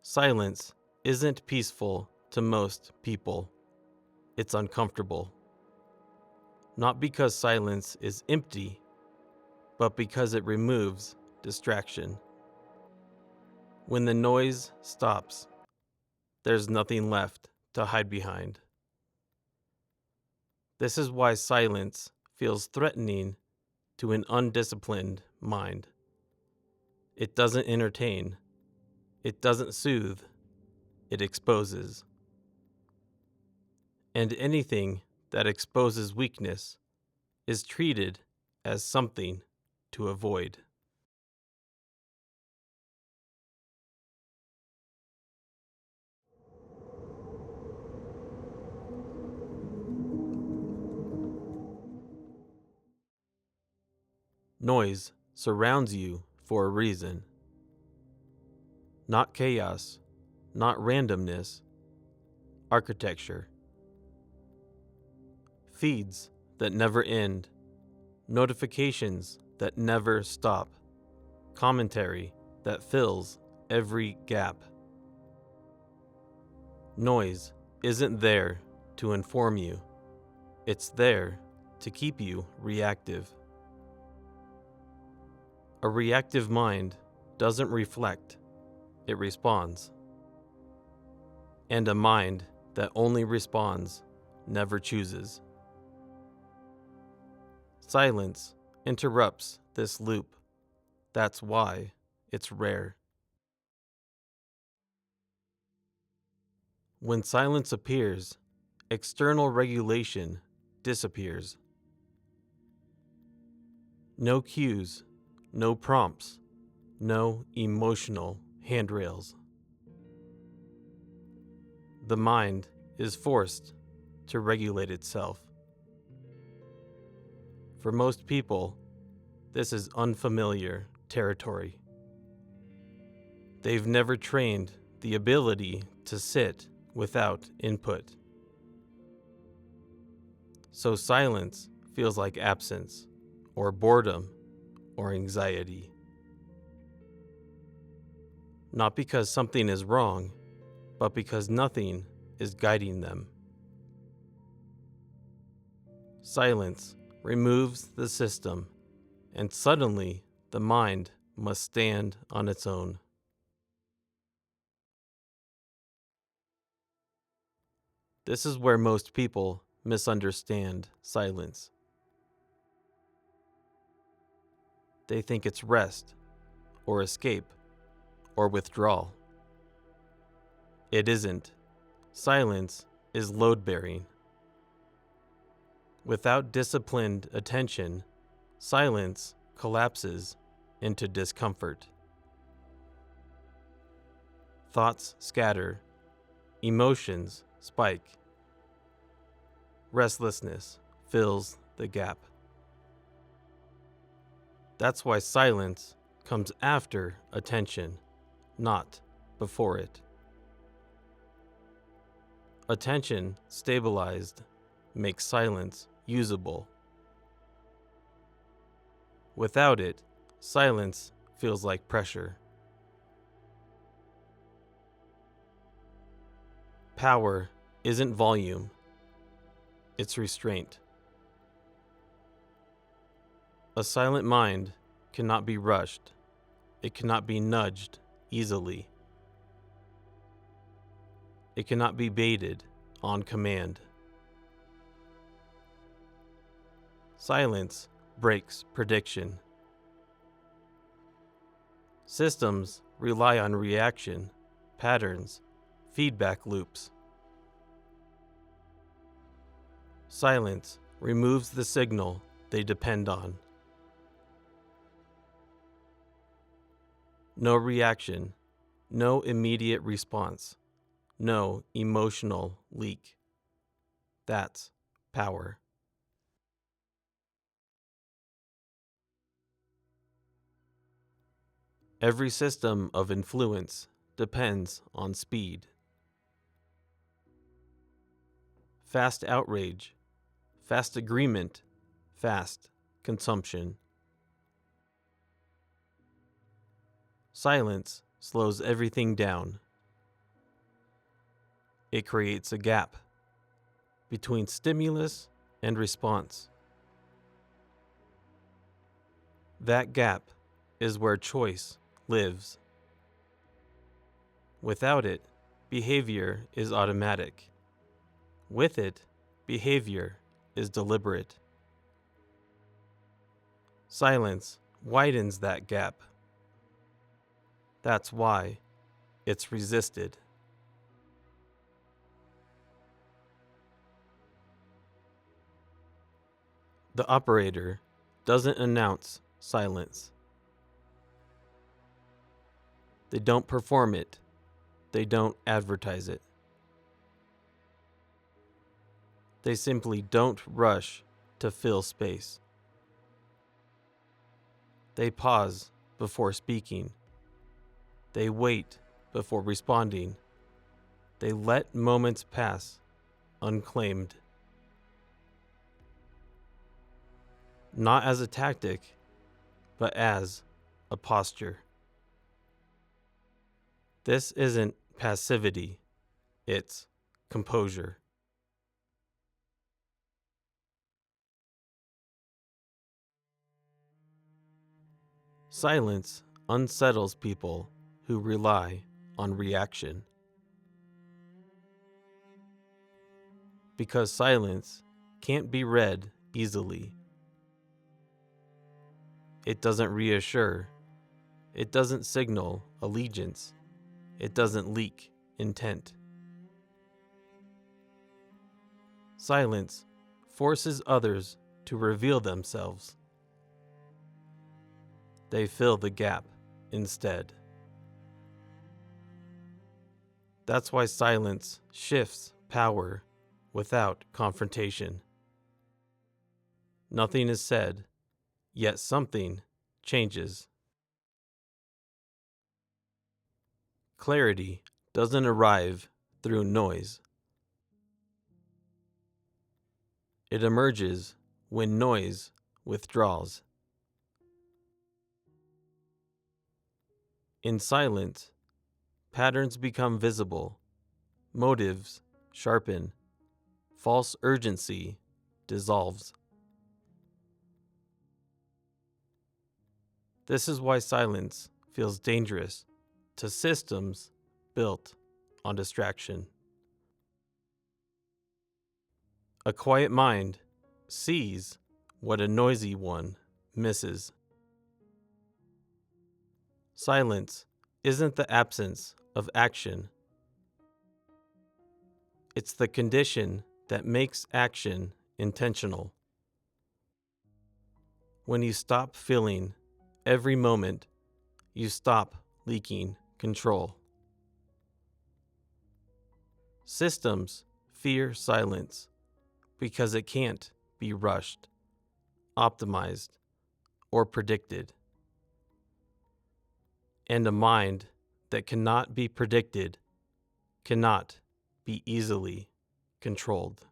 Silence isn't peaceful to most people. It's uncomfortable. Not because silence is empty, but because it removes distraction. When the noise stops, there's nothing left to hide behind. This is why silence feels threatening to an undisciplined mind. It doesn't entertain. It doesn't soothe. It exposes. And anything that exposes weakness is treated as something to avoid. Noise surrounds you for a reason. Not chaos, not randomness, architecture. Feeds that never end, notifications that never stop, commentary that fills every gap. Noise isn't there to inform you, it's there to keep you reactive. A reactive mind doesn't reflect, it responds. And a mind that only responds never chooses. Silence interrupts this loop. That's why it's rare. When silence appears, external regulation disappears. No cues, no prompts, no emotional handrails. The mind is forced to regulate itself. For most people, this is unfamiliar territory. They've never trained the ability to sit without input. So silence feels like absence, or boredom, or anxiety. Not because something is wrong, but because nothing is guiding them. Silence removes the system, and suddenly the mind must stand on its own. This is where most people misunderstand silence. They think it's rest, or escape, or withdrawal. It isn't. Silence is load-bearing. Without disciplined attention, silence collapses into discomfort. Thoughts scatter, emotions spike. Restlessness fills the gap. That's why silence comes after attention, not before it. Attention stabilized makes silence usable. Without it, silence feels like pressure. Power isn't volume, it's restraint. A silent mind cannot be rushed. It cannot be nudged easily. It cannot be baited on command. Silence breaks prediction. Systems rely on reaction, patterns, feedback loops. Silence removes the signal they depend on. No reaction, no immediate response, no emotional leak. That's power. Every system of influence depends on speed. Fast outrage, fast agreement, fast consumption. Silence slows everything down, It creates a gap between stimulus and response. That gap is where choice lives. Without it, behavior is automatic. With it, behavior is deliberate. Silence widens that gap. That's why it's resisted. The operator doesn't announce silence. They don't perform it. They don't advertise it. They simply don't rush to fill space. They pause before speaking. They wait before responding. They let moments pass unclaimed. Not as a tactic, but as a posture. This isn't passivity, it's composure. Silence unsettles people who rely on reaction. Because silence can't be read easily. It doesn't reassure. It doesn't signal allegiance. It doesn't leak intent. Silence forces others to reveal themselves. They fill the gap instead. That's why silence shifts power without confrontation. Nothing is said, yet something changes. Clarity doesn't arrive through noise. It emerges when noise withdraws. In silence, patterns become visible, motives sharpen, false urgency dissolves. This is why silence feels dangerous to systems built on distraction. A quiet mind sees what a noisy one misses. Silence isn't the absence of action. It's the condition that makes action intentional. When you stop filling every moment, you stop leaking control. Systems fear silence because it can't be rushed, optimized, or predicted. And a mind that cannot be predicted cannot be easily controlled.